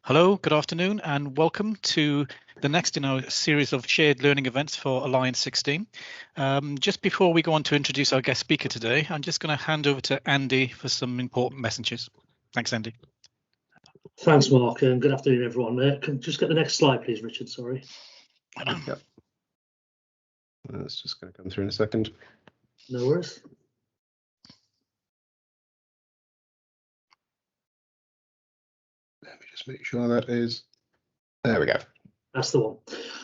Hello, good afternoon, and welcome to the next in our series of shared learning events for Alliance 16. Just before we go on to introduce our guest speaker today, I'm just going to hand over to Andy for some important messages. Thanks, Andy. Thanks, Mark, and good afternoon, everyone. Can you just get the next slide, please, Richard? Sorry. Yep. That's just going to come through in a second. No worries. Let me just make sure that is. There we go. That's the one.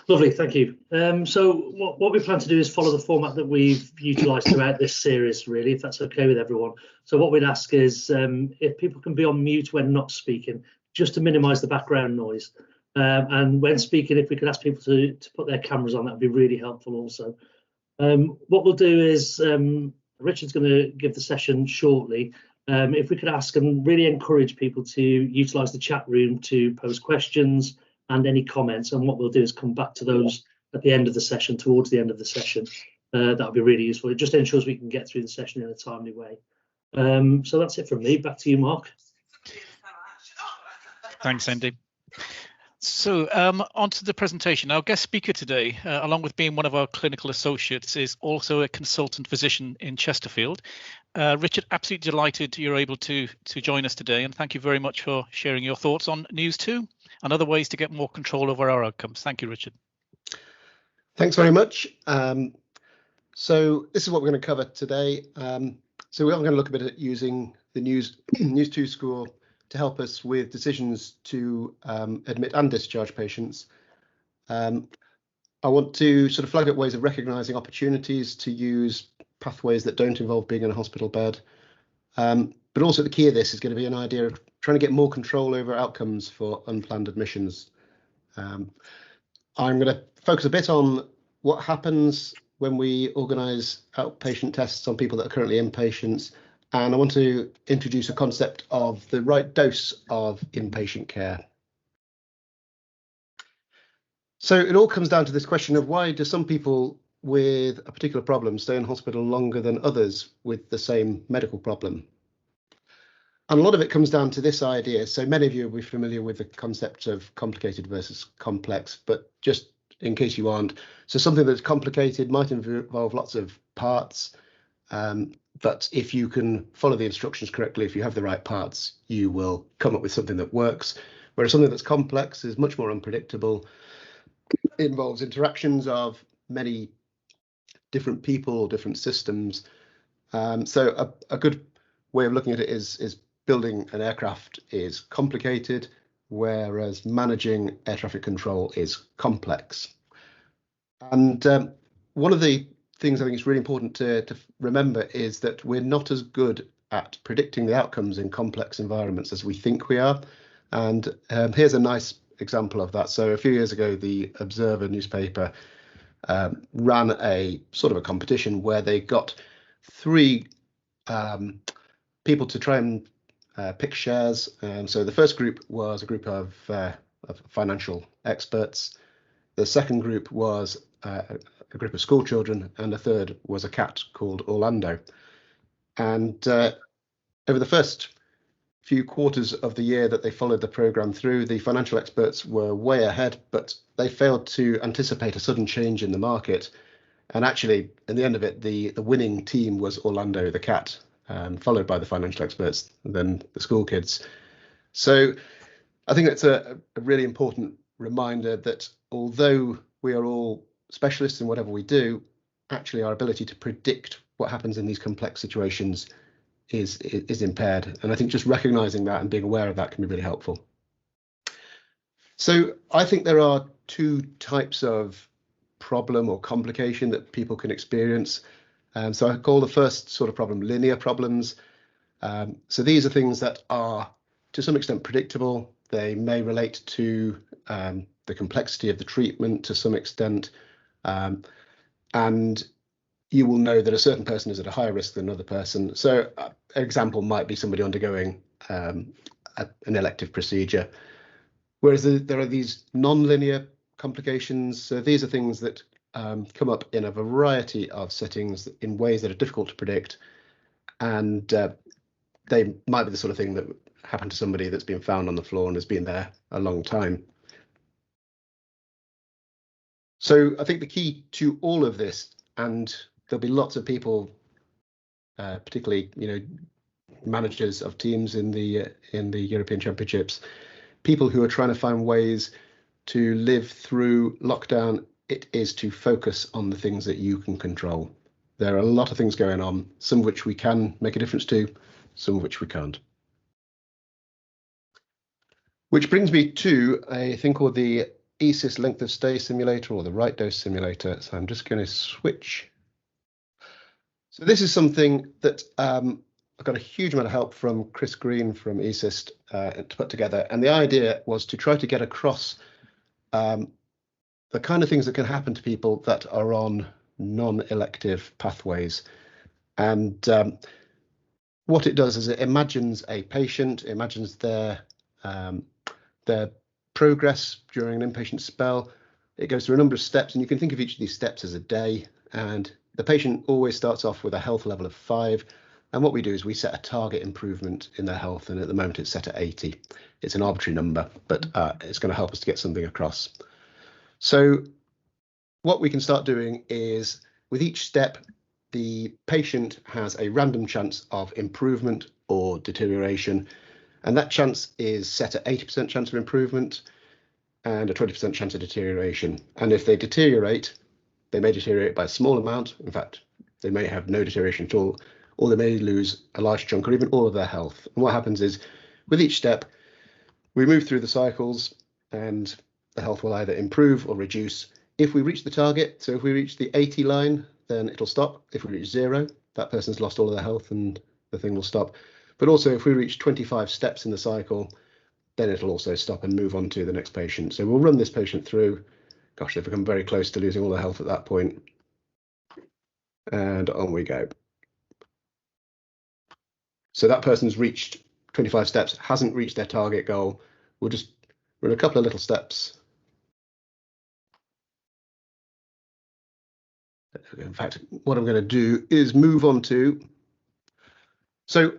Lovely, thank you. So what we plan to do is follow the format that we've utilised throughout this series, really, if that's okay with everyone. So what we'd ask is if people can be on mute when not speaking, just to minimise the background noise. And when speaking, if we could ask people to put their cameras on, that would be really helpful also. What we'll do is Richard's going to give the session shortly. If we could ask and really encourage people to utilise the chat room to pose questions and any comments, and what we'll do is come back to those at the end of the session, towards the end of the session. That would be really useful. It just ensures we can get through the session in a timely way. So that's it from me. Back to you, Mark. Thanks, Andy. So on to the presentation. Our guest speaker today, along with being one of our clinical associates, is also a consultant physician in Chesterfield. Richard, absolutely delighted you're able to join us today, and thank you very much for sharing your thoughts on NEWS2 and other ways to get more control over our outcomes. Thank you, Richard. Thanks very much. So this is what we're going to cover today. So we are going to look a bit at using the NEWS2 score to help us with decisions to admit and discharge patients. I want to sort of flag up ways of recognising opportunities to use pathways that don't involve being in a hospital bed. But also the key of this is going to be an idea of trying to get more control over outcomes for unplanned admissions. I'm going to focus a bit on what happens when we organise outpatient tests on people that are currently inpatients. And I want to introduce a concept of the right dose of inpatient care. So it all comes down to this question of why do some people with a particular problem stay in hospital longer than others with the same medical problem? And a lot of it comes down to this idea. So many of you will be familiar with the concept of complicated versus complex, but just in case you aren't, so something that's complicated might involve lots of parts. But if you can follow the instructions correctly, if you have the right parts, you will come up with something that works. Whereas something that's complex is much more unpredictable. It involves interactions of many different people, different systems. So a good way of looking at it is building an aircraft is complicated, whereas managing air traffic control is complex. And one of the things I think is really important to remember is that we're not as good at predicting the outcomes in complex environments as we think we are. And here's a nice example of that. So a few years ago, the Observer newspaper ran a sort of a competition where they got three people to try and pick shares. So the first group was a group of financial experts. The second group was a group of school children, and the third was a cat called Orlando. And over the first few quarters of the year that they followed the programme through, the financial experts were way ahead, but they failed to anticipate a sudden change in the market. And actually, in the end of it, the winning team was Orlando the cat, followed by the financial experts, and then the school kids. So I think that's a really important reminder that although we are all specialists in whatever we do, actually our ability to predict what happens in these complex situations is impaired. And I think just recognizing that and being aware of that can be really helpful. So I think there are two types of problem or complication that people can experience. So I call the first sort of problem linear problems. So these are things that are to some extent predictable. They may relate to the complexity of the treatment to some extent. And you will know that a certain person is at a higher risk than another person. So an example might be somebody undergoing an elective procedure. Whereas there are these non-linear complications. So these are things that come up in a variety of settings in ways that are difficult to predict. And they might be the sort of thing that happen to somebody that's been found on the floor and has been there a long time. So I think the key to all of this, and there'll be lots of people, particularly managers of teams in the European Championships, people who are trying to find ways to live through lockdown, it is to focus on the things that you can control. There are a lot of things going on, some of which we can make a difference to, some of which we can't. Which brings me to a thing called the ESIS length of stay simulator, or the right dose simulator. So I'm just going to switch. So this is something that I've got a huge amount of help from Chris Green from ESIS to put together. And the idea was to try to get across the kind of things that can happen to people that are on non-elective pathways. And what it does is it imagines a patient, imagines their progress during an inpatient spell. It goes through a number of steps, and you can think of each of these steps as a day. And the patient always starts off with a health level of 5. And what we do is we set a target improvement in their health. And at the moment it's set at 80. It's an arbitrary number, but it's going to help us to get something across. So what we can start doing is, with each step, the patient has a random chance of improvement or deterioration. And that chance is set at 80% chance of improvement and a 20% chance of deterioration. And if they deteriorate, they may deteriorate by a small amount. In fact, they may have no deterioration at all, or they may lose a large chunk or even all of their health. And what happens is, with each step, we move through the cycles and the health will either improve or reduce. If we reach the target, so if we reach the 80 line, then it'll stop. If we reach 0, that person's lost all of their health and the thing will stop. But also, if we reach 25 steps in the cycle, then it'll also stop and move on to the next patient. So we'll run this patient through. Gosh, they've become very close to losing all their health at that point. And on we go. So that person's reached 25 steps, hasn't reached their target goal. We'll just run a couple of little steps. In fact, what I'm going to do is move on to. So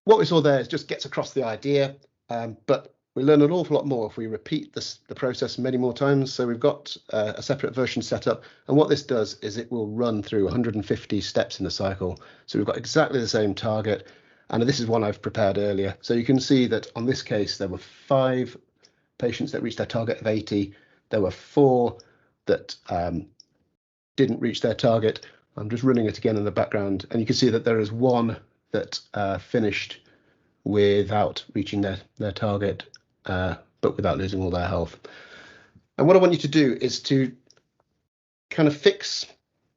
what we saw there is just gets across the idea, but we learn an awful lot more if we repeat the process many more times. So we've got a separate version set up, and what this does is it will run through 150 steps in the cycle. So we've got exactly the same target, and this is one I've prepared earlier. So you can see that on this case, there were 5 patients that reached their target of 80. There were 4 that didn't reach their target. I'm just running it again in the background, and you can see that there is 1 that finished without reaching their target, but without losing all their health. And what I want you to do is to kind of fix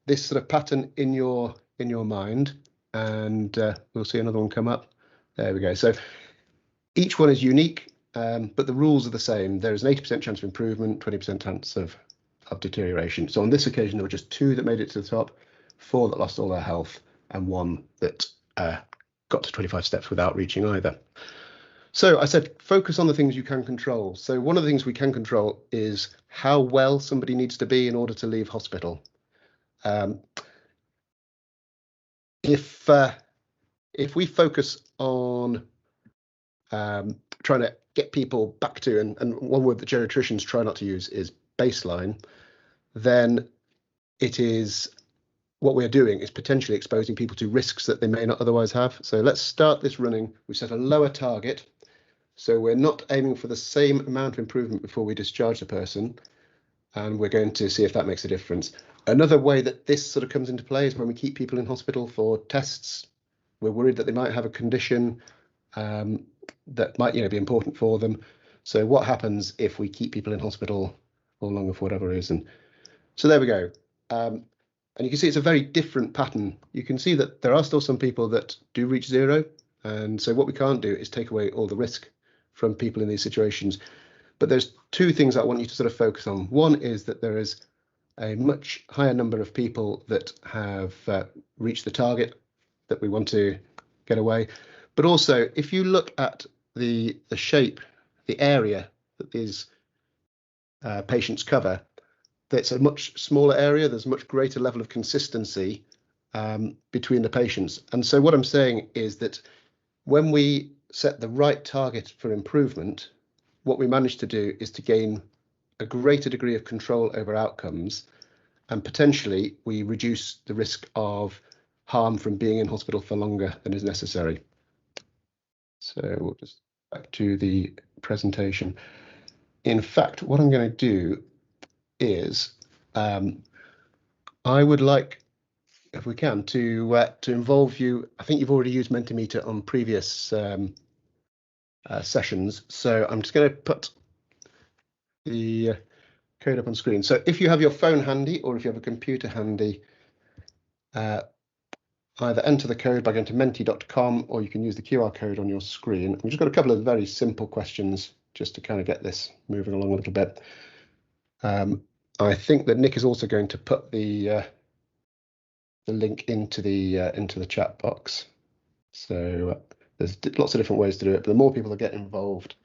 this sort of pattern in your mind, and we'll see another one come up. There we go. So each one is unique, but the rules are the same. There is an 80% chance of improvement, 20% chance of deterioration. So on this occasion, there were just 2 that made it to the top, 4 that lost all their health, and 1 that got to 25 steps without reaching either. So I said, focus on the things you can control. So one of the things we can control is how well somebody needs to be in order to leave hospital. If we focus on trying to get people back to, and one word that geriatricians try not to use is baseline, then it is what we're doing is potentially exposing people to risks that they may not otherwise have. So let's start this running. We set a lower target. So we're not aiming for the same amount of improvement before we discharge the person. And we're going to see if that makes a difference. Another way that this sort of comes into play is when we keep people in hospital for tests. We're worried that they might have a condition that might be important for them. So what happens if we keep people in hospital for longer for whatever reason? So there we go. And you can see it's a very different pattern. You can see that there are still some people that do reach 0. And so what we can't do is take away all the risk from people in these situations. But there's 2 things I want you to sort of focus on. One is that there is a much higher number of people that have reached the target that we want to get away. But also, if you look at the shape, the area that these patients cover, that's a much smaller area. There's a much greater level of consistency between the patients. And so what I'm saying is that when we set the right target for improvement, what we manage to do is to gain a greater degree of control over outcomes, and potentially we reduce the risk of harm from being in hospital for longer than is necessary. So we'll just back to the presentation. In fact, what I'm going to do is I would like, if we can, to involve you. I think you've already used Mentimeter on previous sessions, so I'm just going to put the code up on screen. So if you have your phone handy or if you have a computer handy, either enter the code by going to menti.com or you can use the QR code on your screen. We've just got a couple of very simple questions just to kind of get this moving along a little bit. I think that Nick is also going to put the link into the chat box. So there's lots of different ways to do it, but the more people that get involved,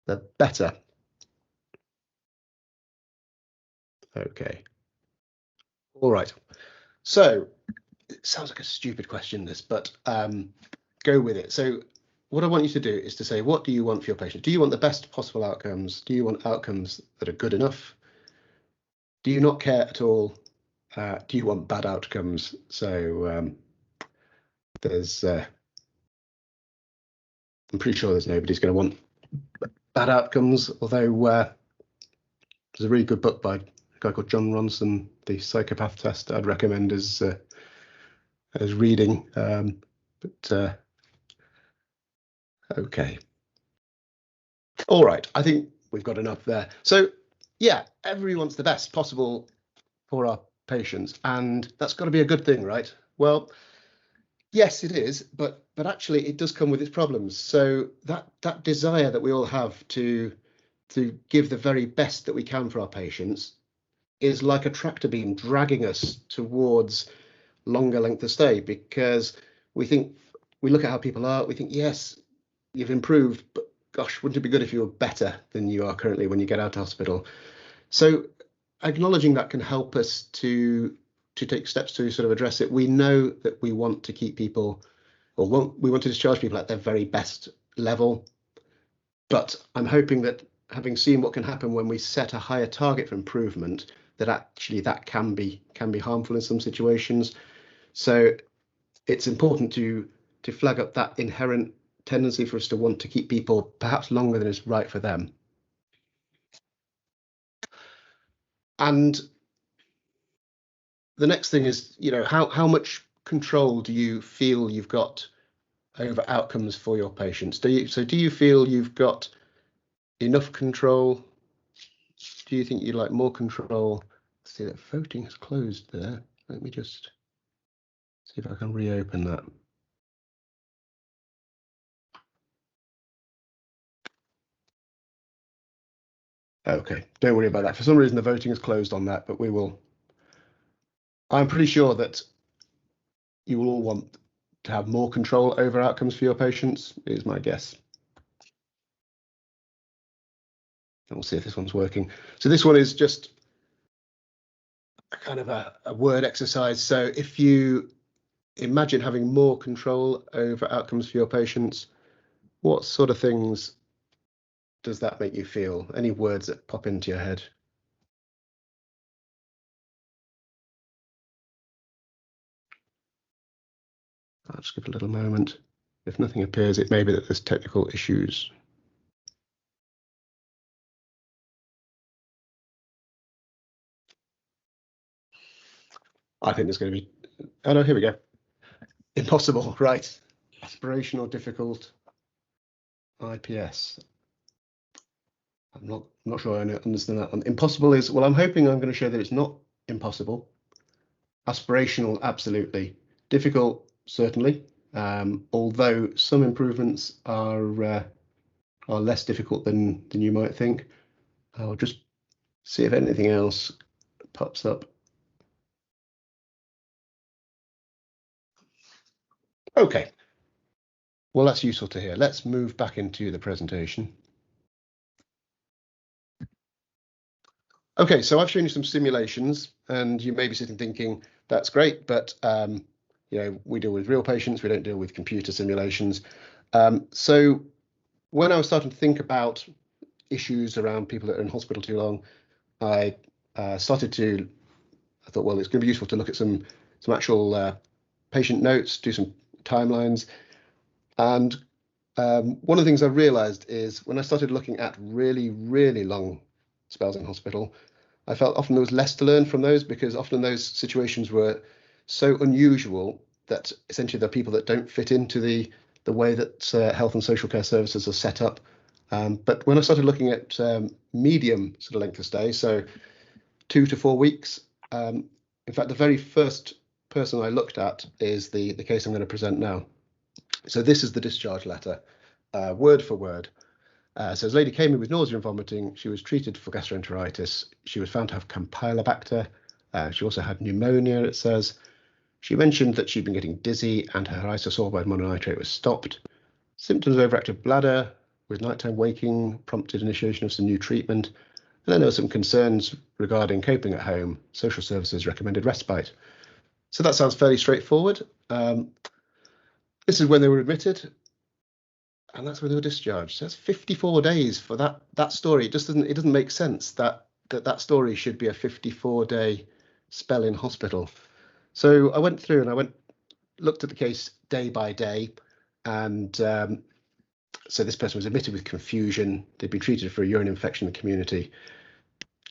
the better. Okay. All right. So it sounds like a stupid question, this, but go with it. So what I want you to do is to say, what do you want for your patient? Do you want the best possible outcomes? Do you want outcomes that are good enough? Do you not care at all? Do you want bad outcomes? So there's, I'm pretty sure there's nobody's going to want bad outcomes, although there's a really good book by a guy called John Ronson, The Psychopath Test, I'd recommend as reading. Okay. All right, I think we've got enough there. So yeah, everybody wants the best possible for our patients, and that's got to be a good thing, right? Well, yes, it is, but actually it does come with its problems. So that desire that we all have to give the very best that we can for our patients is like a tractor beam dragging us towards longer length of stay, because we look at how people are, we think, yes, you've improved, but gosh, wouldn't it be good if you were better than you are currently when you get out of hospital? So acknowledging that can help us to take steps to sort of address it. We know that we want to keep people, or we want to discharge people at their very best level, but I'm hoping that, having seen what can happen when we set a higher target for improvement, that actually that can be harmful in some situations. So it's important to flag up that inherent tendency for us to want to keep people perhaps longer than is right for them. And the next thing is, you know, how much control do you feel you've got over outcomes for your patients? Do you feel you've got enough control? Do you think you'd like more control? See that voting is closed there. Let me just see if I can reopen that. Okay, don't worry about that. For some reason, the voting is closed on that, but we will. I'm pretty sure that you will all want to have more control over outcomes for your patients, is my guess. And we'll see if this one's working. So this one is just a kind of a word exercise. So if you imagine having more control over outcomes for your patients, what sort of things does that make you feel? Any words that pop into your head? I'll just give it a little moment. If nothing appears, it may be that there's technical issues. I think there's going to be, oh no, here we go. Impossible, right? Aspirational, difficult, IPS. I'm not sure I understand that one. Impossible is, well, I'm hoping I'm going to show that it's not impossible. Aspirational, absolutely. Difficult, certainly. Although some improvements are less difficult than you might think. I'll just see if anything else pops up. Okay. Well, that's useful to hear. Let's move back into the presentation. Okay, so I've shown you some simulations, and you may be sitting thinking, that's great, but you know, we deal with real patients, we don't deal with computer simulations. So when I was starting to think about issues around people that are in hospital too long, I thought, well, it's going to be useful to look at some actual patient notes, do some timelines. And one of the things I realized is when I started looking at really, really long spells in hospital, I felt often there was less to learn from those, because often those situations were so unusual that essentially they're people that don't fit into the way that health and social care services are set up. But when I started looking at medium sort of length of stay, so 2 to 4 weeks, in fact, the very first person I looked at is the case I'm going to present now. So this is the discharge letter, word for word. So this lady came in with nausea and vomiting. She was treated for gastroenteritis. She was found to have Campylobacter. She also had pneumonia, it says. She mentioned that she'd been getting dizzy and her isosorbide mononitrate was stopped. Symptoms of overactive bladder with nighttime waking prompted initiation of some new treatment. And then there were some concerns regarding coping at home. Social services recommended respite. So that sounds fairly straightforward. This is when they were admitted, and that's when they were discharged. So that's 54 days for that story. It doesn't make sense that story should be a 54-day spell in hospital. So I went through and looked at the case day by day, and so this person was admitted with confusion. They'd been treated for a urine infection in the community.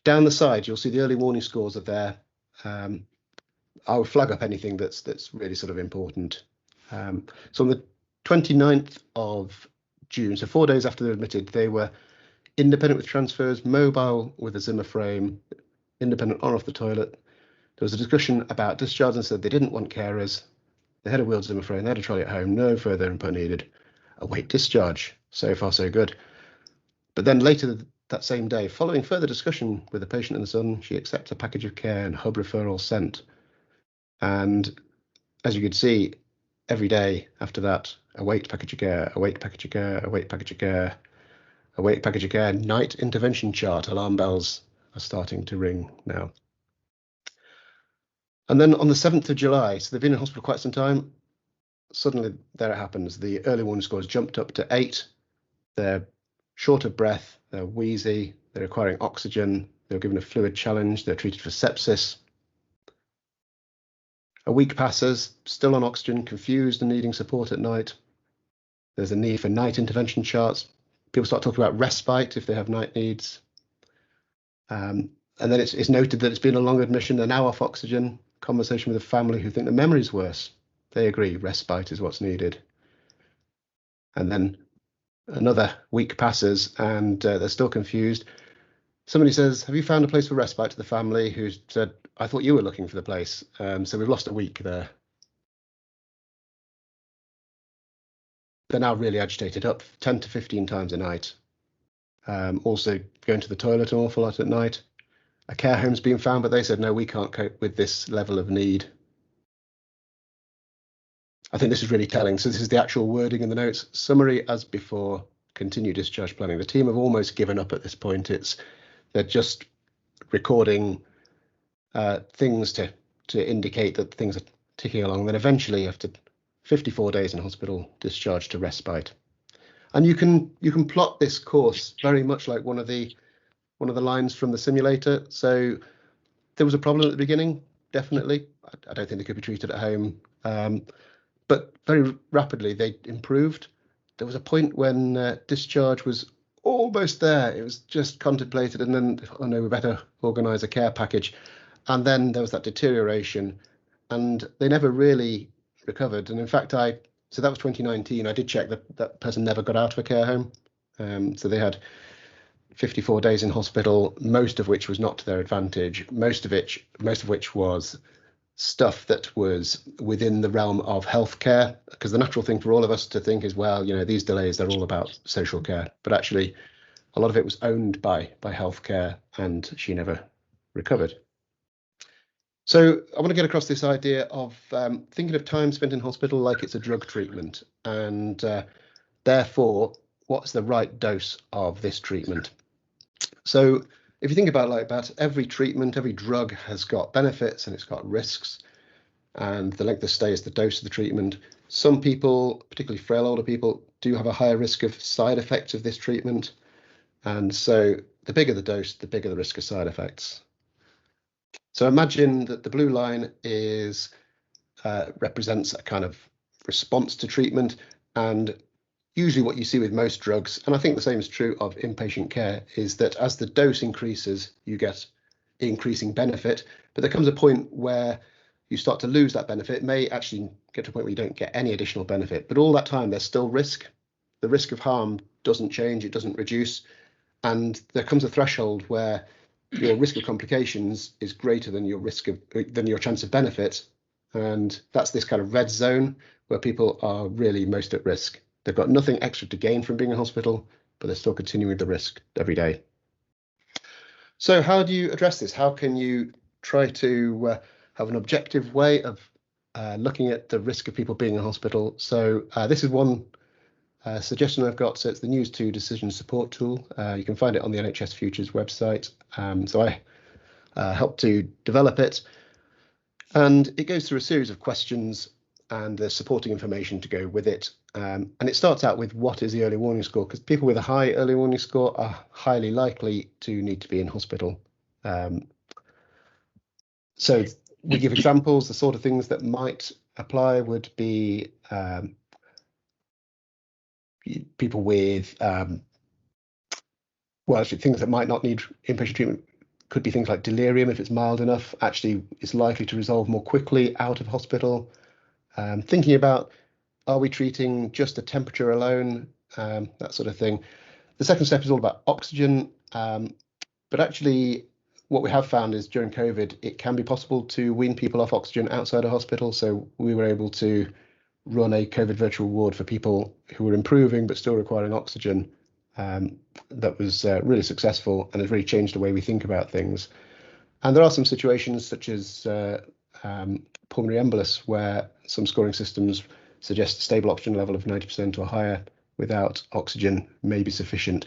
Down the side, you'll see the early warning scores are there. I would flag up anything that's really sort of important. So on the 29th of June, so 4 days after they were admitted, they were independent with transfers, mobile with a Zimmer frame, independent on off the toilet. There was a discussion about discharge and said they didn't want carers. They had a wheeled Zimmer frame, they had a trolley at home, no further input needed. Await discharge. So far, so good. But then later that same day, following further discussion with the patient and the son, she accepts a package of care and hub referral sent. And as you could see, every day after that, await package of care, await package of care, await package of care, await package of care, night intervention chart, alarm bells are starting to ring now. And then on the 7th of July, so they've been in hospital quite some time, suddenly there it happens. The early warning scores jumped up to 8. They're short of breath, they're wheezy, they're requiring oxygen, they're given a fluid challenge, they're treated for sepsis. A week passes, still on oxygen, confused and needing support at night. There's a need for night intervention charts. People start talking about respite if they have night needs. And then it's noted that it's been a long admission, they're now off oxygen. Conversation with a family who think the memory's worse. They agree, respite is what's needed. And then another week passes and they're still confused. Somebody says, have you found a place for respite, to the family, who said, I thought you were looking for the place. So we've lost a week there. They're now really agitated, up 10 to 15 times a night. Also going to the toilet an awful lot at night. A care home's been found, but they said, no, we can't cope with this level of need. I think this is really telling. So this is the actual wording in the notes. Summary as before, continue discharge planning. The team have almost given up at this point. They're just recording things to indicate that things are ticking along. Then eventually, after 54 days in hospital, discharged to respite. And you can plot this course very much like one of the lines from the simulator. So there was a problem at the beginning, definitely. I don't think they could be treated at home. But very rapidly they improved. There was a point when discharge was almost there. It was just contemplated, and then, oh no, we better organise a care package. And then there was that deterioration, and they never really recovered. And in fact, so that was 2019. I did check that person never got out of a care home. So they had 54 days in hospital, most of which was not to their advantage. Most of which was stuff that was within the realm of healthcare, because the natural thing for all of us to think is, well, these delays, they're all about social care, but actually a lot of it was owned by healthcare, and she never recovered. So I want to get across this idea of thinking of time spent in hospital like it's a drug treatment, and therefore what's the right dose of this treatment. So if you think about it like that, every treatment, every drug has got benefits and it's got risks, and the length of stay is the dose of the treatment. Some people, particularly frail older people, do have a higher risk of side effects of this treatment. And so the bigger the dose, the bigger the risk of side effects. So imagine that the blue line is represents a kind of response to treatment, and usually what you see with most drugs, and I think the same is true of inpatient care, is that as the dose increases, you get increasing benefit, but there comes a point where you start to lose that benefit. It may actually get to a point where you don't get any additional benefit, but all that time there's still risk. The risk of harm doesn't change, it doesn't reduce, and there comes a threshold where your risk of complications is greater than your chance of benefit, and that's this kind of red zone where people are really most at risk. They've got nothing extra to gain from being in hospital, but they're still continuing the risk every day. So how do you address this? How can you try to have an objective way of looking at the risk of people being in hospital? So this is one suggestion I've got. So it's the NEWS2 decision support tool. You can find it on the NHS Futures website. So I helped to develop it. And it goes through a series of questions and the supporting information to go with it. And it starts out with what is the early warning score, because people with a high early warning score are highly likely to need to be in hospital. So we give examples. The sort of things that might apply would be people with, well, actually things that might not need inpatient treatment could be things like delirium. If it's mild enough, actually is likely to resolve more quickly out of hospital. Thinking about, are we treating just the temperature alone, that sort of thing. The second step is all about oxygen, but actually what we have found is during COVID, it can be possible to wean people off oxygen outside of hospital. So we were able to run a COVID virtual ward for people who were improving but still requiring oxygen. That was really successful and has really changed the way we think about things. And there are some situations such as pulmonary embolus, where some scoring systems suggest a stable oxygen level of 90% or higher without oxygen may be sufficient.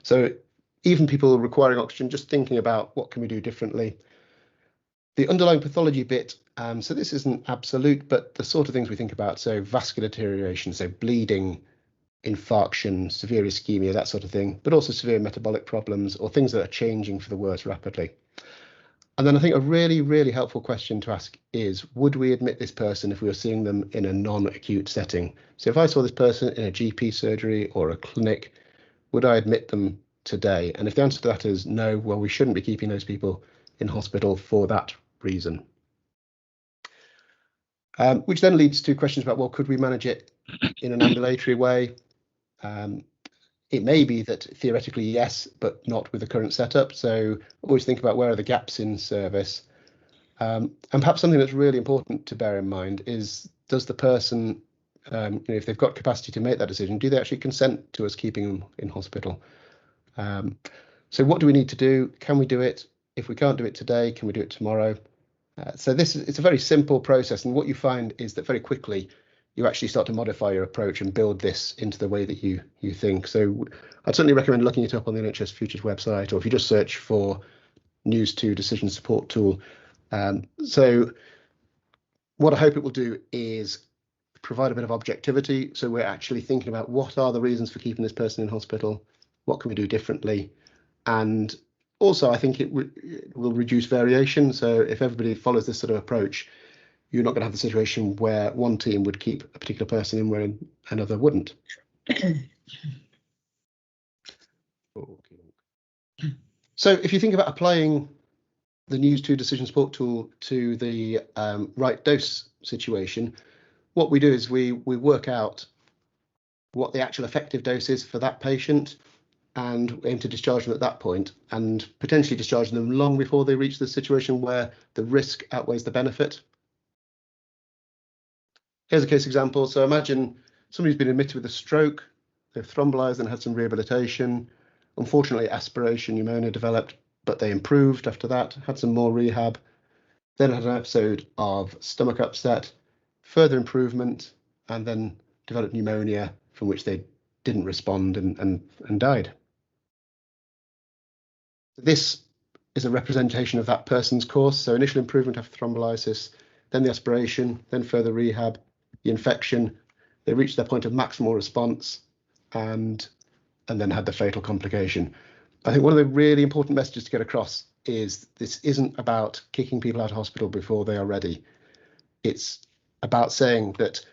So even people requiring oxygen, just thinking about what can we do differently. The underlying pathology bit, so this isn't absolute, but the sort of things we think about, so vascular deterioration, so bleeding, infarction, severe ischemia, that sort of thing, but also severe metabolic problems or things that are changing for the worse rapidly. And then I think a really, really helpful question to ask is, would we admit this person if we were seeing them in a non-acute setting? So if I saw this person in a GP surgery or a clinic, would I admit them today? And if the answer to that is no, well, we shouldn't be keeping those people in hospital for that reason. Which then leads to questions about, well, could we manage it in an ambulatory way? It may be that theoretically, yes, but not with the current setup. So always think about where are the gaps in service. And perhaps something that's really important to bear in mind is, does the person, if they've got capacity to make that decision, do they actually consent to us keeping them in hospital? So what do we need to do? Can we do it? If we can't do it today, can we do it tomorrow? So it's a very simple process. And what you find is that very quickly, you actually start to modify your approach and build this into the way that you think. So I'd certainly recommend looking it up on the NHS Futures website, or if you just search for NEWS2 decision support tool. So what I hope it will do is provide a bit of objectivity. So we're actually thinking about, what are the reasons for keeping this person in hospital? What can we do differently? And also, I think it will reduce variation. So if everybody follows this sort of approach, you're not going to have the situation where one team would keep a particular person in where another wouldn't. So if you think about applying the NEWS2 decision support tool to the right dose situation, what we do is we work out what the actual effective dose is for that patient and aim to discharge them at that point, and potentially discharge them long before they reach the situation where the risk outweighs the benefit. Here's a case example. So imagine somebody's been admitted with a stroke, they've thrombolized and had some rehabilitation. Unfortunately, aspiration pneumonia developed, but they improved after that, had some more rehab, then had an episode of stomach upset, further improvement, and then developed pneumonia from which they didn't respond and died. This is a representation of that person's course. So initial improvement after thrombolysis, then the aspiration, then further rehab, the infection, they reached their point of maximal response and then had the fatal complication. I think one of the really important messages to get across is this isn't about kicking people out of hospital before they are ready. It's about saying that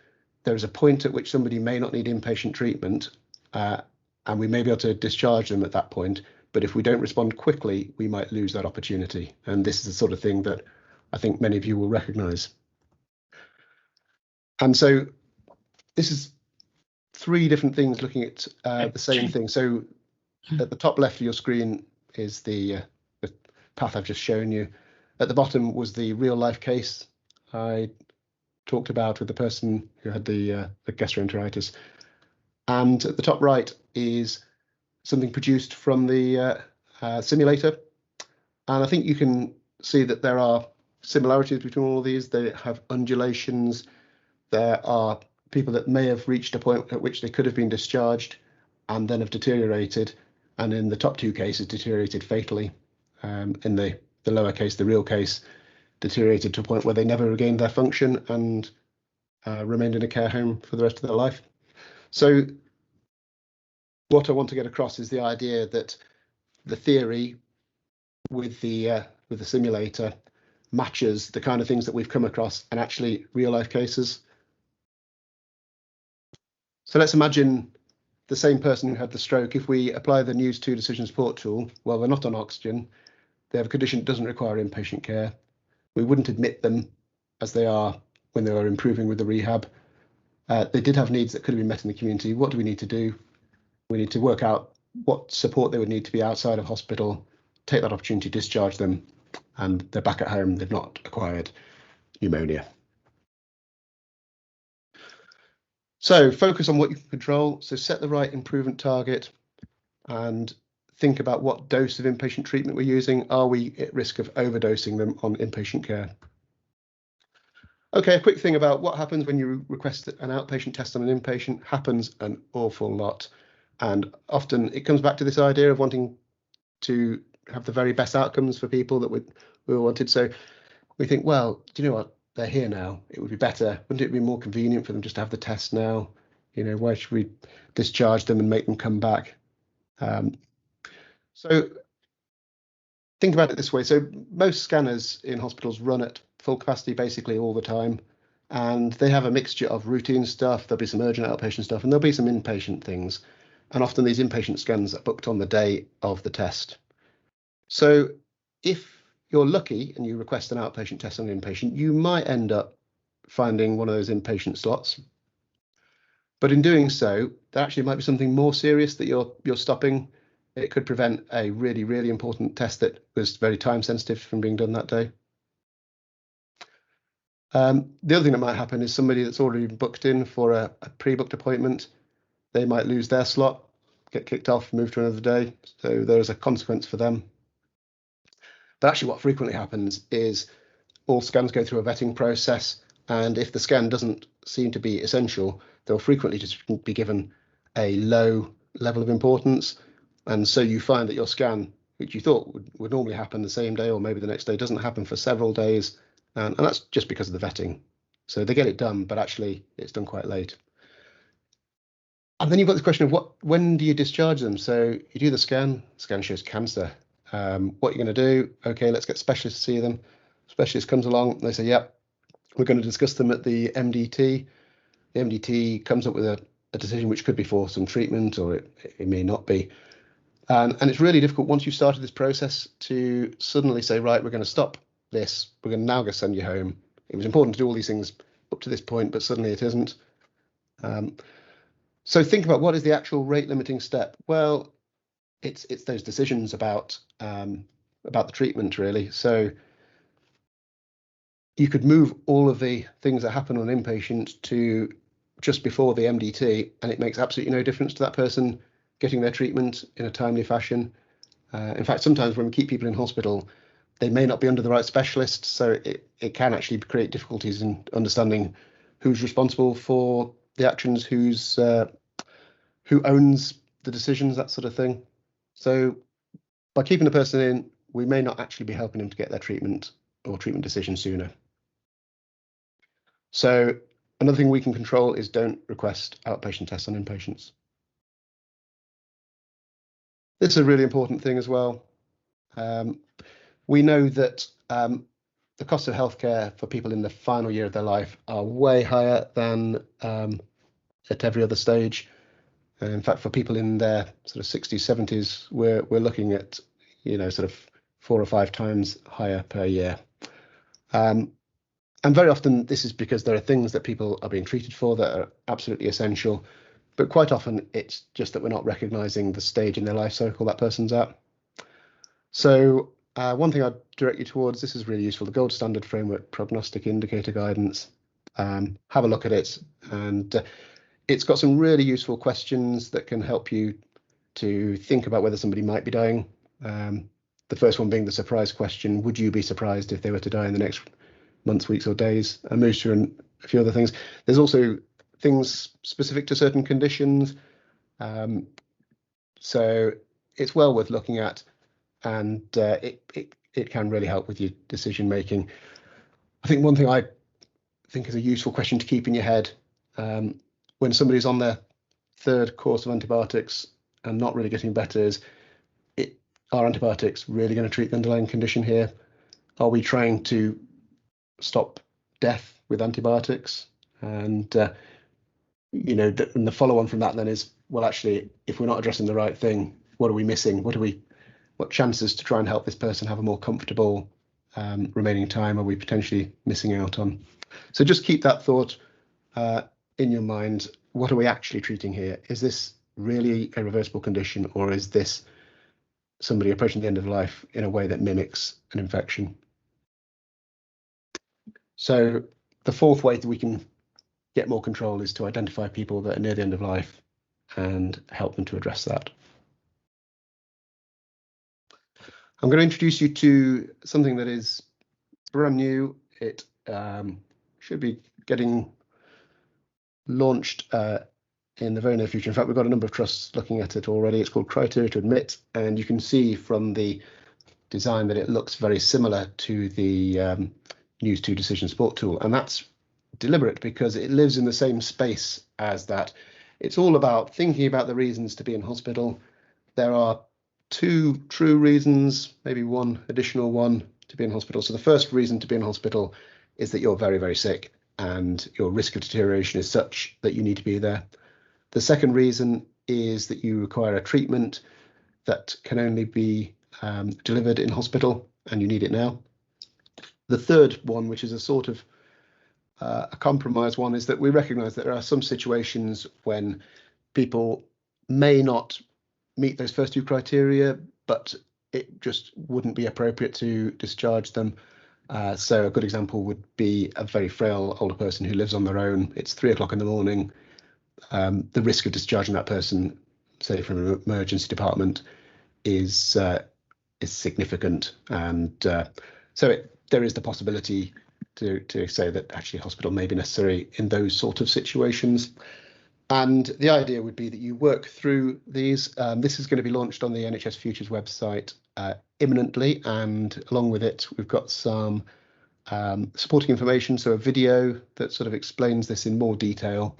there is a point at which somebody may not need inpatient treatment, and we may be able to discharge them at that point. But if we don't respond quickly, we might lose that opportunity. And this is the sort of thing that I think many of you will recognise. And so this is 3 different things looking at the same thing. So at the top left of your screen is the path I've just shown you. At the bottom was the real life case I talked about with the person who had the gastroenteritis. And at the top right is something produced from the simulator. And I think you can see that there are similarities between all of these. They have undulations. There are people that may have reached a point at which they could have been discharged and then have deteriorated. And in the top 2 cases, deteriorated fatally. In the lower case, the real case, deteriorated to a point where they never regained their function and remained in a care home for the rest of their life. So what I want to get across is the idea that the theory with the simulator matches the kind of things that we've come across and actually real life cases. So let's imagine the same person who had the stroke. If we apply the NEWS2 decision support tool, well, they're not on oxygen. They have a condition that doesn't require inpatient care. We wouldn't admit them as they are when they were improving with the rehab. They did have needs that could have been met in the community. What do we need to do? We need to work out what support they would need to be outside of hospital, take that opportunity, discharge them, and they're back at home. They've not acquired pneumonia. So focus on what you can control. So set the right improvement target and think about what dose of inpatient treatment we're using. Are we at risk of overdosing them on inpatient care? Okay, a quick thing about what happens when you request an outpatient test on an inpatient. Happens an awful lot. And often it comes back to this idea of wanting to have the very best outcomes for people that we wanted. So we think, well, do you know what? They're here now. It would be better. Wouldn't it be more convenient for them just to have the test now? You know, why should we discharge them and make them come back? So think about it this way. So most scanners in hospitals run at full capacity basically all the time. And they have a mixture of routine stuff. There'll be some urgent outpatient stuff and there'll be some inpatient things. And often these inpatient scans are booked on the day of the test. So if you're lucky and you request an outpatient test on an inpatient, you might end up finding one of those inpatient slots. But in doing so, there actually might be something more serious that you're stopping. It could prevent a really, really important test that was very time sensitive from being done that day. The other thing that might happen is somebody that's already booked in for a pre-booked appointment, they might lose their slot, get kicked off, move to another day. So there's a consequence for them. But actually what frequently happens is all scans go through a vetting process. And if the scan doesn't seem to be essential, they'll frequently just be given a low level of importance. And so you find that your scan, which you thought would normally happen the same day or maybe the next day, doesn't happen for several days. And that's just because of the vetting. So they get it done, but actually it's done quite late. And then you've got the question of when do you discharge them? So you do the scan shows cancer. What are you going to do? Okay, let's get specialists to see them. Specialist comes along, they say, yep, we're going to discuss them at the MDT. The MDT comes up with a decision which could be for some treatment or it may not be. And it's really difficult once you've started this process to suddenly say, right, we're going to stop this. We're going to now go send you home. It was important to do all these things up to this point, but suddenly it isn't. So think about what is the actual rate limiting step? Well, it's those decisions about the treatment, really. So you could move all of the things that happen on inpatient to just before the MDT, and it makes absolutely no difference to that person getting their treatment in a timely fashion. In fact, sometimes when we keep people in hospital, they may not be under the right specialist, so it can actually create difficulties in understanding who's responsible for the actions, who owns the decisions, that sort of thing. So by keeping the person in, we may not actually be helping them to get their treatment or treatment decision sooner. So Another thing we can control is don't request outpatient tests on inpatients. This is a really important thing as well. We know that the cost of healthcare for people in the final year of their life are way higher than at every other stage. And in fact, for people in their sort of 60s, 70s, we're looking at, sort of 4 or 5 times higher per year. And very often this is because there are things that people are being treated for that are absolutely essential. But quite often it's just that we're not recognising the stage in their life cycle that person's at. So one thing I'd direct you towards, this is really useful, the gold standard framework prognostic indicator guidance. Have a look at it, and it's got some really useful questions that can help you to think about whether somebody might be dying. The first one being the surprise question: would you be surprised if they were to die in the next months, weeks or days? And moves through a few other things. There's also things specific to certain conditions. So it's well worth looking at, and it can really help with your decision making. I think one thing I think is a useful question to keep in your head when somebody's on their 3rd course of antibiotics and not really getting better is, are antibiotics really going to treat the underlying condition here? Are we trying to stop death with antibiotics? And the follow on from that then is, well, actually, if we're not addressing the right thing, what are we missing? What chances to try and help this person have a more comfortable remaining time are we potentially missing out on? So just keep that thought in your mind. What are we actually treating here? Is this really a reversible condition, or is this somebody approaching the end of life in a way that mimics an infection? So the 4th way that we can get more control is to identify people that are near the end of life and help them to address that. I'm going to introduce you to something that is brand new. It should be getting launched in the very near future. In fact, we've got a number of trusts looking at it already. It's called Criteria to Admit, and you can see from the design that it looks very similar to the NEWS2 decision support tool, and that's deliberate because it lives in the same space as that. It's all about thinking about the reasons to be in hospital. There are 2 true reasons, maybe 1 additional one to be in hospital. So the first reason to be in hospital is that you're very, very sick and your risk of deterioration is such that you need to be there. The second reason is that you require a treatment that can only be delivered in hospital and you need it now. The third one, which is a sort of a compromise one, is that we recognise that there are some situations when people may not meet those first 2 criteria, but it just wouldn't be appropriate to discharge them. So a good example would be a very frail older person who lives on their own. It's 3 o'clock in the morning. The risk of discharging that person, say from an emergency department, is significant, and so there is the possibility to say that actually hospital may be necessary in those sort of situations. And the idea would be that you work through these. This is going to be launched on the NHS Futures website imminently, and along with it we've got some supporting information, so a video that sort of explains this in more detail,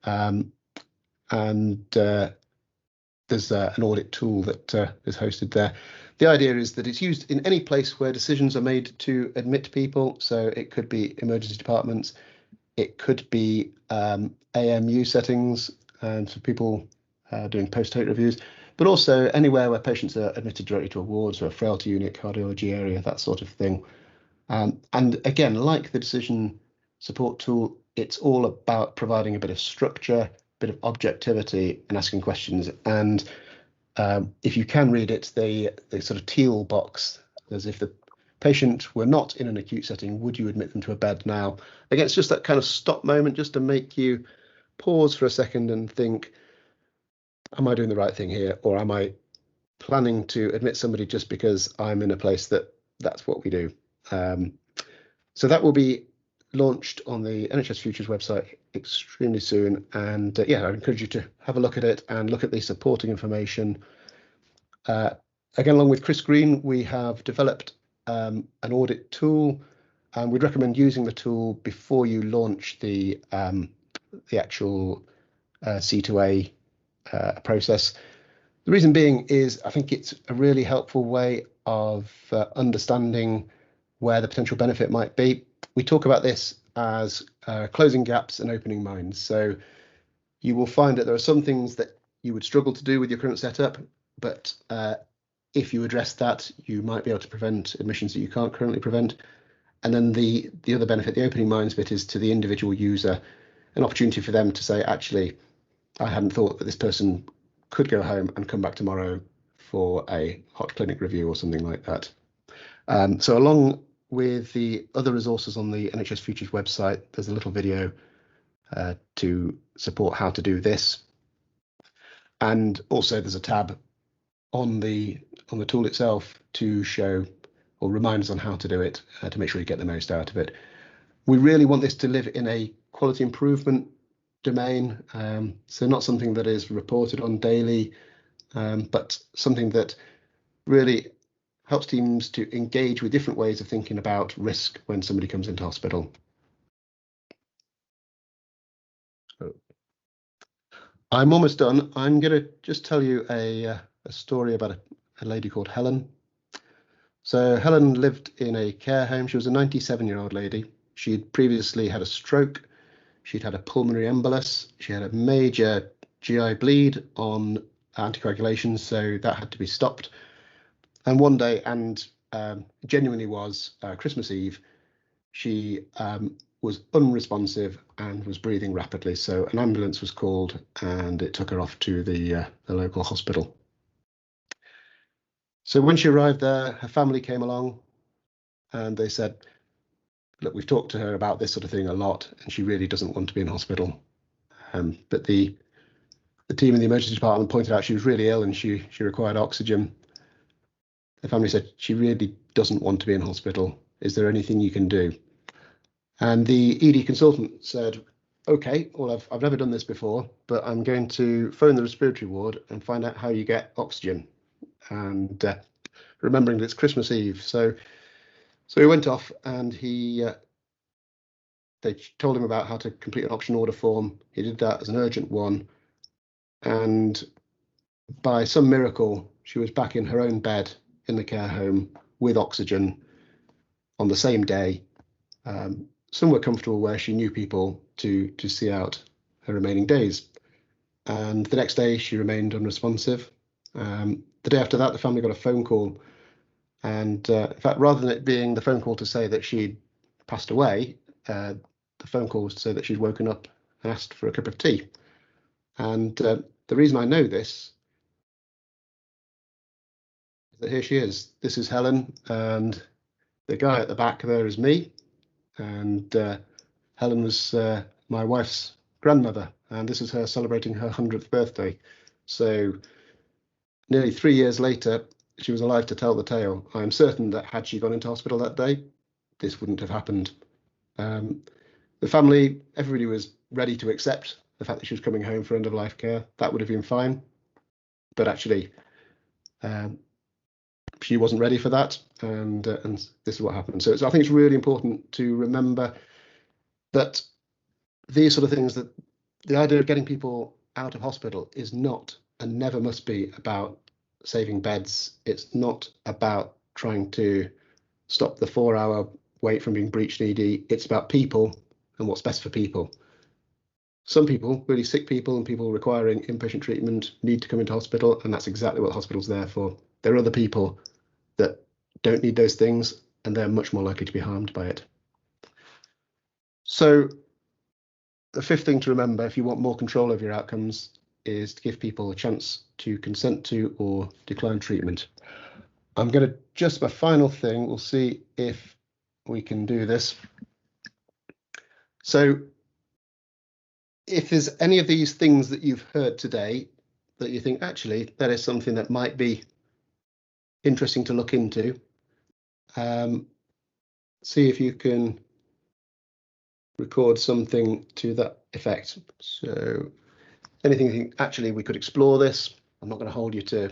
and there's an audit tool that is hosted there. The idea is that it's used in any place where decisions are made to admit people. So it could be emergency departments, it could be AMU settings, and for people doing post-hoc reviews, but also anywhere where patients are admitted directly to a ward, so a frailty unit, cardiology area, that sort of thing. And again, like the decision support tool, it's all about providing a bit of structure, bit of objectivity, and asking questions. And if you can read it, the sort of teal box, as if the patient were not in an acute setting, would you admit them to a bed now? Again, it's just that kind of stop moment, just to make you pause for a second and think, am I doing the right thing here, or am I planning to admit somebody just because I'm in a place that's what we do? So that will be launched on the NHS Futures website extremely soon, and yeah, I encourage you to have a look at it and look at the supporting information. Again, along with Chris Green, we have developed an audit tool and we'd recommend using the tool before you launch the actual C2A process. The reason being is I think it's a really helpful way of understanding where the potential benefit might be. We talk about this as closing gaps and opening minds. So you will find that there are some things that you would struggle to do with your current setup, but if you address that, you might be able to prevent admissions that you can't currently prevent. And then the other benefit, the opening minds bit, is to the individual user, an opportunity for them to say, actually, I hadn't thought that this person could go home and come back tomorrow for a hot clinic review or something like that. So along with the other resources on the NHS Futures website, there's a little video to support how to do this. And also there's a tab on the tool itself to show or remind us on how to do it to make sure you get the most out of it. We really want this to live in a quality improvement domain, so not something that is reported on daily, but something that really helps teams to engage with different ways of thinking about risk when somebody comes into hospital. I'm almost done. I'm going to just tell you a story about a lady called Helen. So Helen lived in a care home. She was a 97-year-old lady. She'd previously had a stroke. She'd had a pulmonary embolus. She had a major GI bleed on anticoagulation, so that had to be stopped. And one day, and genuinely was Christmas Eve, she was unresponsive and was breathing rapidly. So an ambulance was called and it took her off to the local hospital. So when she arrived there, her family came along and they said, look, we've talked to her about this sort of thing a lot and she really doesn't want to be in hospital. But the team in the emergency department pointed out she was really ill and she required oxygen. The family said, she really doesn't want to be in hospital. Is there anything you can do? And the ED consultant said, okay, well, I've never done this before, but I'm going to phone the respiratory ward and find out how you get oxygen. And remembering that it's Christmas Eve. So he went off and they told him about how to complete an option order form. He did that as an urgent one. And by some miracle, she was back in her own bed in the care home with oxygen on the same day, somewhere comfortable where she knew people to see out her remaining days. And the next day she remained unresponsive. The day after that, the family got a phone call. And in fact, rather than it being the phone call to say that she'd passed away, the phone call was to say that she'd woken up and asked for a cup of tea. And the reason I know this is that here she is. This is Helen, and the guy at the back there is me. And Helen was my wife's grandmother, and this is her celebrating her 100th birthday. So nearly 3 years later, she was alive to tell the tale. I'm certain that had she gone into hospital that day, this wouldn't have happened. The family, everybody was ready to accept the fact that she was coming home for end-of-life care. That would have been fine. But actually, she wasn't ready for that. And this is what happened. So I think it's really important to remember that these sort of things, that the idea of getting people out of hospital is not and never must be about saving beds. It's not about trying to stop the 4-hour wait from being breached ED. It's about people and what's best for people. Some people, really sick people and people requiring inpatient treatment, need to come into hospital, and that's exactly what the hospital's there for. There are other people that don't need those things, and they're much more likely to be harmed by it. So the fifth thing to remember, if you want more control over your outcomes, is to give people a chance to consent to or decline treatment. I'm going to just my final thing. We'll see if we can do this. So if there's any of these things that you've heard today that you think, actually, that is something that might be interesting to look into, see if you can record something to that effect. So anything you think, actually, we could explore this. I'm not going to hold you to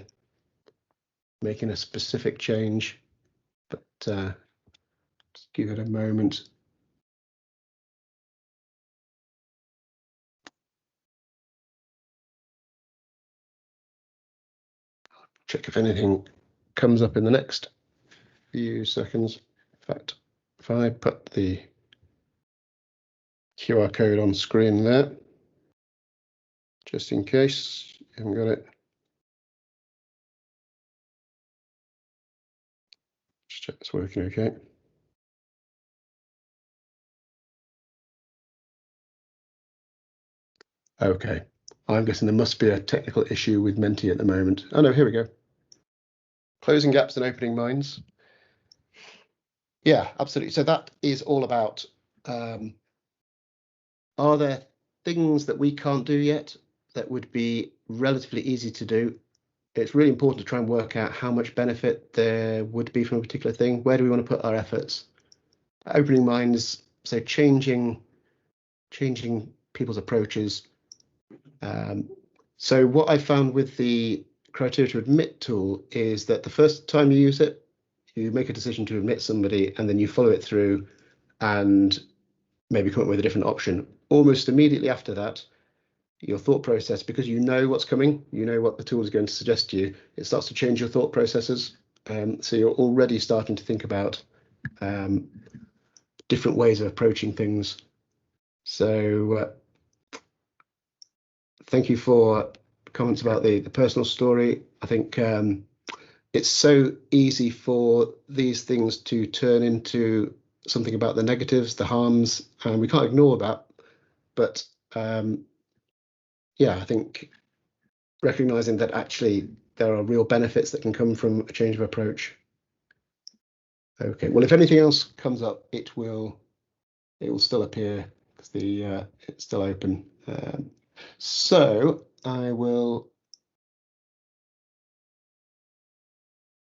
making a specific change, but Just give it a moment. Check if anything comes up in the next few seconds. In fact, if I put the QR code on screen there, just in case you haven't got it. Just check it's working okay. Okay, I'm guessing there must be a technical issue with Menti at the moment. Oh no, here we go. Closing gaps and opening minds. Yeah, absolutely. So that is all about, are there things that we can't do yet that would be relatively easy to do? It's really important to try and work out how much benefit there would be from a particular thing. Where do we want to put our efforts? Opening minds, so changing people's approaches. So what I found with the criteria to admit tool is that the first time you use it, you make a decision to admit somebody and then you follow it through and maybe come up with a different option. Almost immediately after that, your thought process, because you know what's coming, you know what the tool is going to suggest to you, it starts to change your thought processes. So you're already starting to think about different ways of approaching things. So thank you for comments about the personal story. I think it's so easy for these things to turn into something about the negatives, the harms, and we can't ignore that. But yeah, I think recognizing that actually there are real benefits that can come from a change of approach. Okay, well, if anything else comes up, it will still appear because it's still open. So I will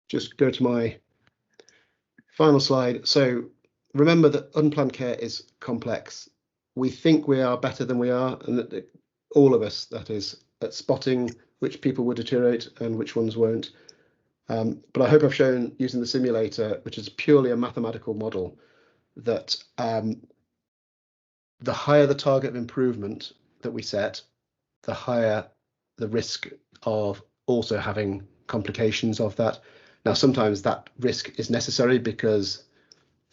just go to my final slide. So remember that unplanned care is complex. We think we are better than we are, and that all of us, that is, at spotting which people will deteriorate and which ones won't. But I hope I've shown using the simulator, which is purely a mathematical model, that the higher the target of improvement that we set, the higher the risk of also having complications of that. Now, sometimes that risk is necessary because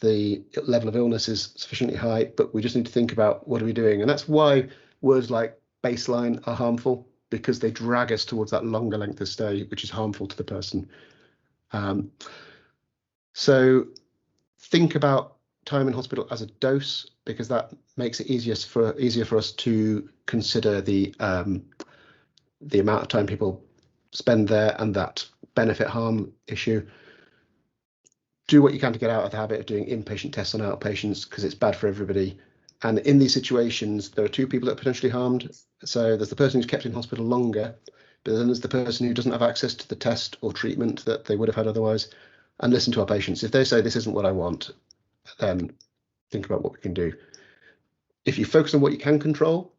the level of illness is sufficiently high, but we just need to think about what are we doing. And that's why words like baseline are harmful, because they drag us towards that longer length of stay, which is harmful to the person. So think about time in hospital as a dose, because that makes it easier for us to consider the amount of time people spend there and that benefit harm issue. Do what you can to get out of the habit of doing inpatient tests on outpatients, because it's bad for everybody. And in these situations, there are two people that are potentially harmed. So there's the person who's kept in hospital longer, but then there's the person who doesn't have access to the test or treatment that they would have had otherwise. And listen to our patients. If they say this isn't what I want, then think about what we can do. If you focus on what you can control,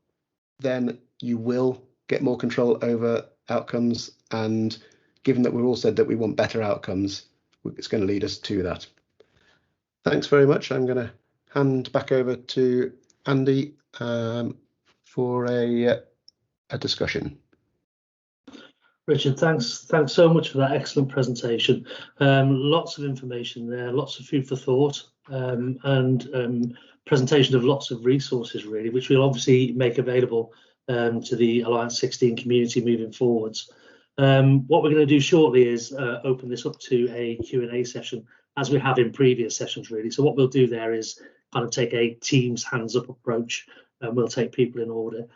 then you will get more control over outcomes. And given that we've all said that we want better outcomes, it's going to lead us to that. Thanks very much. I'm going to hand back over to Andy for a discussion. Richard, thanks so much for that excellent presentation. Lots of information there, lots of food for thought, and presentation of lots of resources, really, which we'll obviously make available to the Alliance 16 community moving forwards. What we're going to do shortly is open this up to a Q&A session, as we have in previous sessions, really. So what we'll do there is kind of take a team's hands-up approach, and we'll take people in order.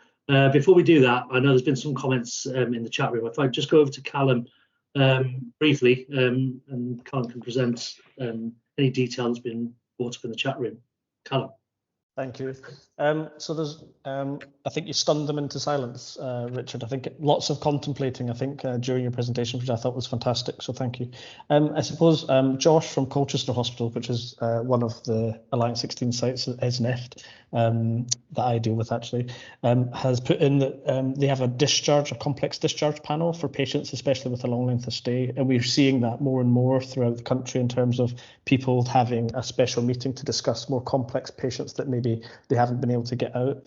Before we do that, I know there's been some comments in the chat room. If I just go over to Callum briefly, and Callum can present any detail that's been brought up in the chat room. Callum. Thank you. So there's, I think you stunned them into silence, Richard. I think lots of contemplating, I think, during your presentation, which I thought was fantastic. So thank you. I suppose Josh from Colchester Hospital, which is one of the Alliance 16 sites at ESNEFT that I deal with actually, has put in that they have a complex discharge panel for patients, especially with a long length of stay. And we're seeing that more and more throughout the country in terms of people having a special meeting to discuss more complex patients that maybe they haven't been able to get out.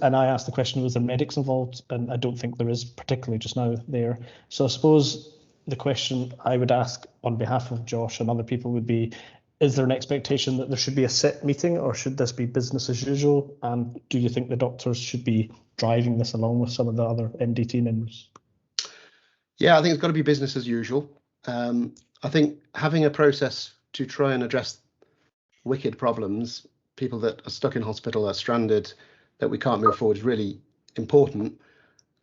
And I asked the question, was there medics involved? And I don't think there is, particularly just now there. So I suppose the question I would ask on behalf of Josh and other people would be, is there an expectation that there should be a set meeting, or should this be business as usual? And do you think the doctors should be driving this along with some of the other MDT members? Yeah, I think it's got to be business as usual. I think having a process to try and address wicked problems, people that are stuck in hospital, are stranded, that we can't move forward, is really important.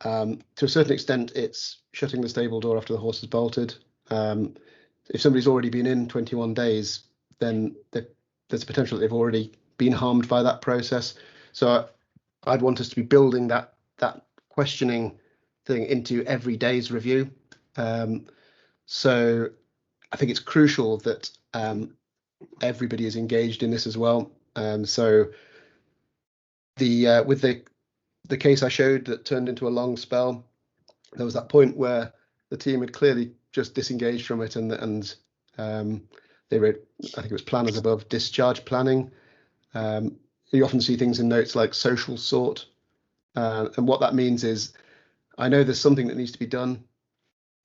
To a certain extent, it's shutting the stable door after the horse has bolted. If somebody's already been in 21 days, then there's a potential that they've already been harmed by that process. So I'd want us to be building that questioning thing into every day's review. So I think it's crucial that everybody is engaged in this as well. So with the case I showed that turned into a long spell, there was that point where the team had clearly just disengaged from it, and they were, I think it was planners above discharge planning. You often see things in notes like social sort, and what that means is, I know there's something that needs to be done.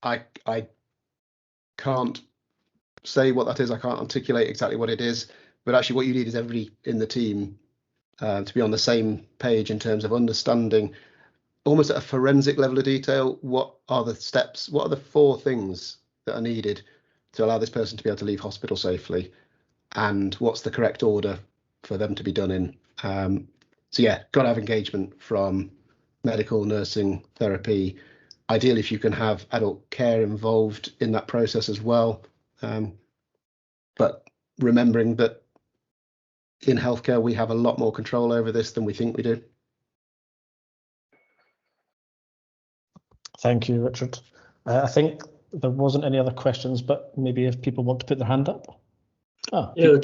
I can't say what that is. I can't articulate exactly what it is, but actually what you need is everybody in the team to be on the same page in terms of understanding, almost at a forensic level of detail, what are the steps, what are the 4 things that are needed to allow this person to be able to leave hospital safely, and what's the correct order for them to be done in. So yeah, got to have engagement from medical, nursing, therapy. Ideally, if you can have adult care involved in that process as well. But remembering that in healthcare, we have a lot more control over this than we think we do. Thank you, Richard. I think there wasn't any other questions, but maybe if people want to put their hand up. Oh, yeah,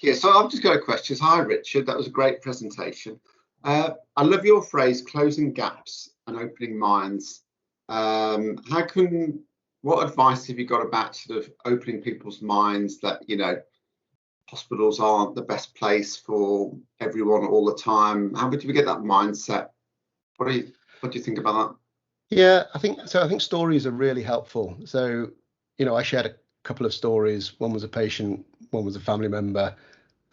yeah, so I've just got a question. Hi, Richard. That was a great presentation. I love your phrase, closing gaps and opening minds. What advice have you got about sort of opening people's minds that, you know, hospitals aren't the best place for everyone all the time? How would you get that mindset? What do you think about that? Yeah, I think stories are really helpful. So, you know, I shared a couple of stories. One was a patient, one was a family member.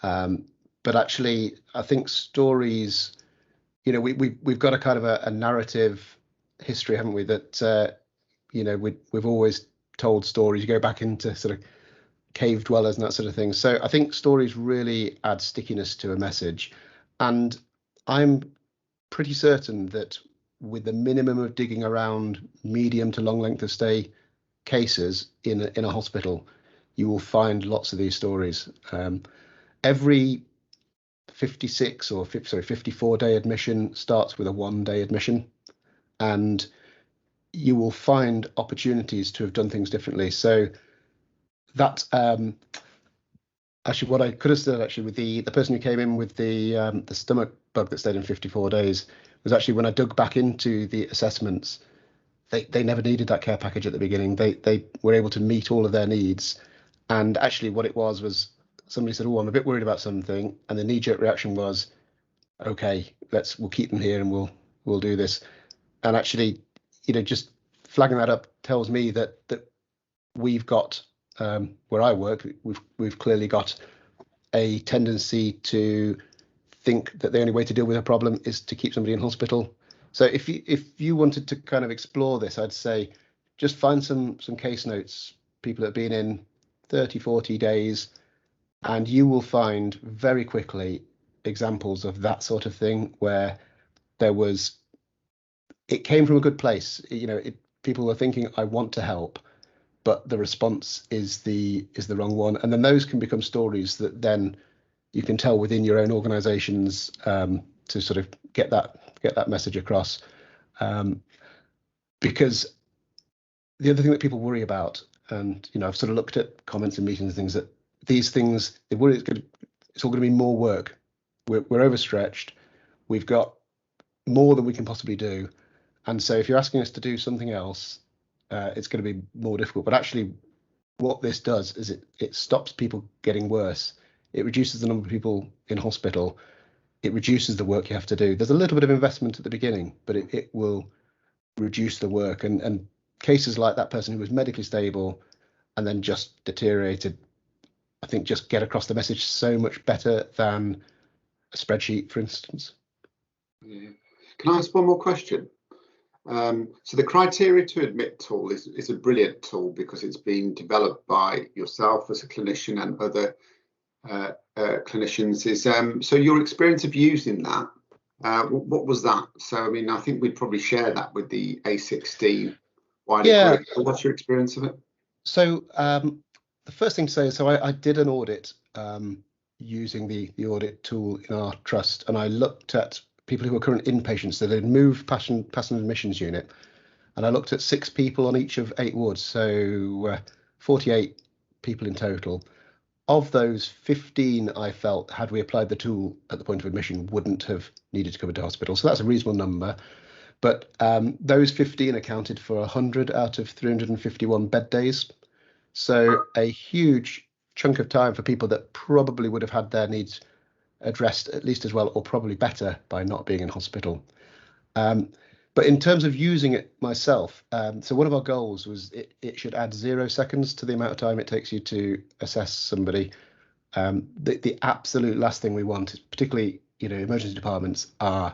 But actually, I think stories, you know, we've got a kind of a narrative history, haven't we? That you know, we've always told stories. You go back into sort of cave dwellers and that sort of thing. So I think stories really add stickiness to a message, and I'm pretty certain that with the minimum of digging around medium to long length of stay cases in a hospital, you will find lots of these stories. Every 54-day admission starts with a 1-day admission, and you will find opportunities to have done things differently. So that actually what I could have said actually with the person who came in with the stomach bug that stayed in 54 days was actually when I dug back into the assessments, they never needed that care package at the beginning. They were able to meet all of their needs, and actually what it was somebody said, "Oh, I'm a bit worried about something," and the knee-jerk reaction was, "Okay, we'll keep them here and we'll do this." And actually, you know, just flagging that up tells me that we've got where I work, we've clearly got a tendency to think that the only way to deal with a problem is to keep somebody in hospital. So if you wanted to kind of explore this, I'd say just find some case notes, people that have been in 30, 40 days, and you will find very quickly examples of that sort of thing where it came from a good place. You know, people were thinking, I want to help, but the response is the wrong one. And then those can become stories that then, you can tell within your own organisations to sort of get that message across. Because the other thing that people worry about, and I've sort of looked at comments and meetings and things, that these things, they worry it's all going to be more work. We're overstretched. We've got more than we can possibly do, and so if you're asking us to do something else, it's going to be more difficult. But actually, what this does is it stops people getting worse. It reduces the number of people in hospital. It reduces the work you have to do. There's a little bit of investment at the beginning, but it will reduce the work. And cases like that person who was medically stable and then just deteriorated, I think just get across the message so much better than a spreadsheet, for instance. Yeah. Can I ask one more question? So the criteria to admit tool is a brilliant tool because it's been developed by yourself as a clinician and other clinicians. So your experience of using that, what was that? So I mean, I think we'd probably share that with the A16 wider group. What's your experience of it? So the first thing to say is, so I did an audit using the audit tool in our trust, and I looked at people who were current inpatients that had moved past an admissions unit, and I looked at 6 people on each of 8 wards, so 48 people in total. Of those, 15 I felt, had we applied the tool at the point of admission, wouldn't have needed to come into hospital. So that's a reasonable number. But those 15 accounted for 100 out of 351 bed days. So a huge chunk of time for people that probably would have had their needs addressed at least as well, or probably better, by not being in hospital. But in terms of using it myself, so one of our goals was it should add 0 seconds to the amount of time it takes you to assess somebody. The absolute last thing we want is, particularly, emergency departments are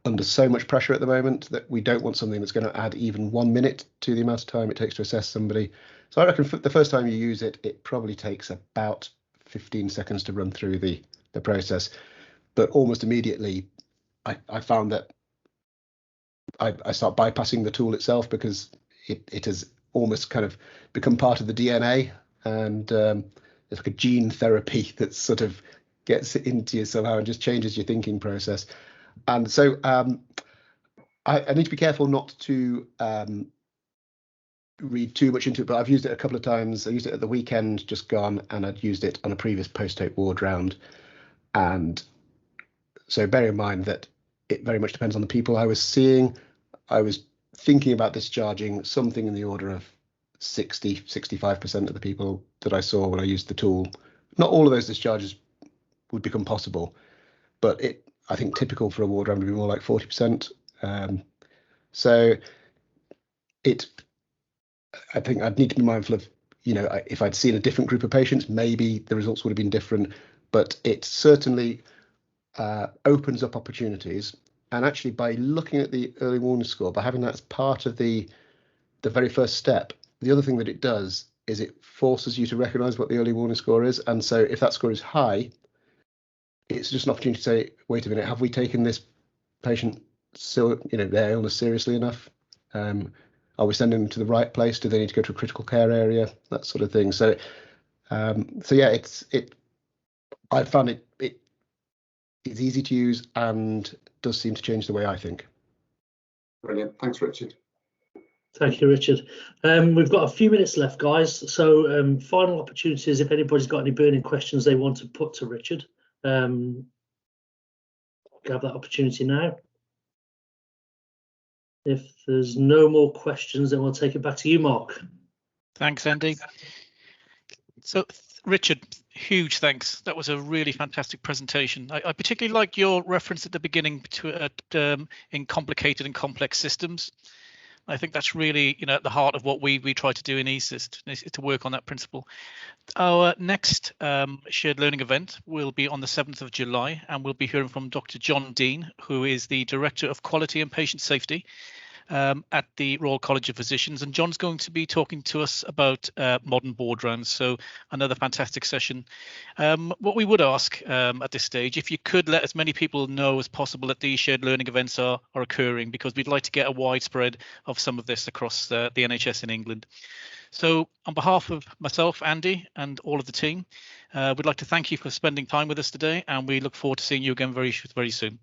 under so much pressure at the moment that we don't want something that's going to add even 1 minute to the amount of time it takes to assess somebody. So I reckon for the first time you use it, it probably takes about 15 seconds to run through the process. But almost immediately, I found that I start bypassing the tool itself because it has almost kind of become part of the DNA, and it's like a gene therapy that sort of gets into you somehow and just changes your thinking process. And so I need to be careful not to read too much into it, but I've used it a couple of times. I used it at the weekend just gone, and I'd used it on a previous post-hope ward round. And so bear in mind that it very much depends on the people I was seeing. I was thinking about discharging something in the order of 65% of the people that I saw when I used the tool. Not all of those discharges would become possible, but I think typical for a ward round would be more like 40%. So I think I'd need to be mindful of, if I'd seen a different group of patients, maybe the results would have been different, but it certainly opens up opportunities. And actually, by looking at the early warning score, by having that as part of the very first step, the other thing that it does is it forces you to recognise what the early warning score is. And so if that score is high, it's just an opportunity to say, wait a minute, have we taken this patient, their illness seriously enough? Are we sending them to the right place? Do they need to go to a critical care area? That sort of thing. So yeah, I found it's easy to use and does seem to change the way I think. Brilliant. Thanks, Richard. Thank you, Richard. We've got a few minutes left, guys. So final opportunities, if anybody's got any burning questions they want to put to Richard, have that opportunity now. If there's no more questions, then we'll take it back to you, Mark. Thanks, Andy. So, Richard, huge thanks. That was a really fantastic presentation. I particularly like your reference at the beginning to in complicated and complex systems. I think that's really, at the heart of what we try to do in eSyst, is to work on that principle. Our next shared learning event will be on the 7th of July, and we'll be hearing from Dr. John Dean, who is the Director of Quality and Patient Safety at the Royal College of Physicians, and John's going to be talking to us about modern board rounds. So another fantastic session. What we would ask at this stage, if you could let as many people know as possible that these shared learning events are occurring, because we'd like to get a widespread of some of this across the NHS in England. So on behalf of myself, Andy, and all of the team, we'd like to thank you for spending time with us today, and we look forward to seeing you again very, very soon.